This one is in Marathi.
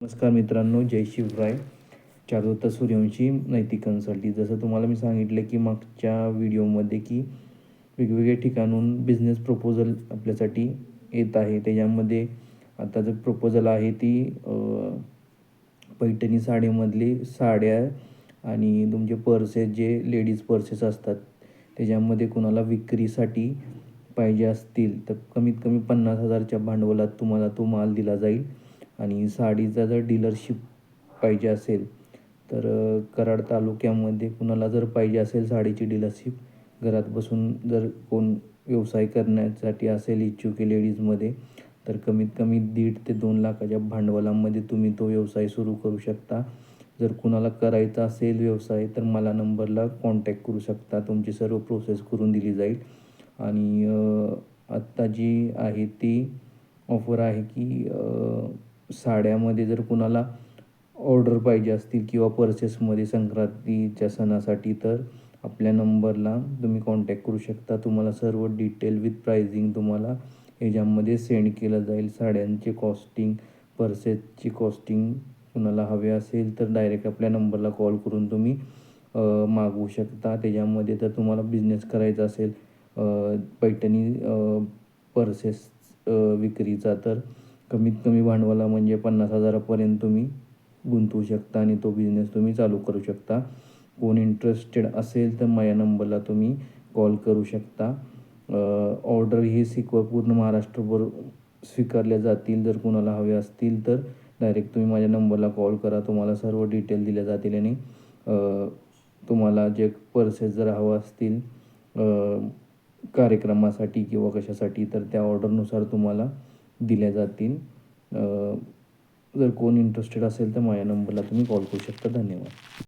नमस्कार मित्रांनो, जय शिवराय. चारुदत्त सूर्यवंशी नैतिक कन्सल्टी. जसं तुम्हाला मी सांगितलं की मागच्या व्हिडिओमध्ये की वेगवेगळ्या ठिकाणून बिझनेस प्रपोजल आपल्यासाठी येत आहे. त्याच्यामध्ये आता जो प्रपोजल आहे ती पैठणी साडीमधली साड्या आणि तुमचे पर्सेस जे लेडीज पर्सेस असतात त्याच्यामध्ये कुणाला विक्रीसाठी पाहिजे असतील तर कमीत कमी 50,000च्या भांडवलात तुम्हाला तो माल दिला जाईल. आणि साडीचा जर डीलरशिप पाहिजे असेल तर कराड तालुक्यामध्ये कुणाला जर पाहिजे असेल साडीची डीलरशिप घरात बसून जर कोण व्यवसाय करण्यासाठी असेल इच्छुक लेडीजमध्ये तर कमीत कमी 1.5 ते 2 लाखाच्या भांडवलामध्ये तुम्ही तो व्यवसाय सुरू करू शकता. जर कुणाला करायचा असेल व्यवसाय तर मला नंबरला कॉन्टॅक्ट करू शकता. तुमची सर्व प्रोसेस करून दिली जाईल. आणि आत्ता जी आहे ती ऑफर आहे की साड्यामध्ये जर कुणाला ऑर्डर पाहिजे असतील किंवा पर्सेसमध्ये संक्रांतीच्या सणासाठी तर आपल्या नंबरला तुम्ही कॉन्टॅक्ट करू शकता. तुम्हाला सर्व डिटेल विथ प्राइजिंग तुम्हाला ह्याच्यामध्ये सेंड केलं जाईल. साड्यांचे कॉस्टिंग, पर्सेसची कॉस्टिंग कुणाला हवे असेल तर डायरेक्ट आपल्या नंबरला कॉल करून तुम्ही मागवू शकता. त्याच्यामध्ये तर तुम्हाला बिझनेस करायचा असेल पैठणी पर्सेस विक्रीचा तर कमीत कमी भांडवला म्हणजे 50,000पर्यंत तुम्ही गुंतवू शकता आणि तो बिझनेस तुम्ही चालू करू शकता. कोण इंटरेस्टेड असेल तर माझ्या नंबरला तुम्ही कॉल करू शकता. ऑर्डर ही पूर्ण महाराष्ट्रभर स्वीकारल्या जातील. जर कुणाला हवे असतील तर डायरेक्ट तुम्ही माझ्या नंबरला कॉल करा. तुम्हाला सर्व डिटेल दिल्या जातील आणि तुम्हाला जे पर्सेस जर हवं असतील कार्यक्रमासाठी किंवा कशासाठी तर त्या ऑर्डरनुसार तुम्हाला दिल्या जातील. जर कोण इंटरेस्टेड असेल तर माझ्या नंबरला तुम्ही कॉल करू शकता. धन्यवाद.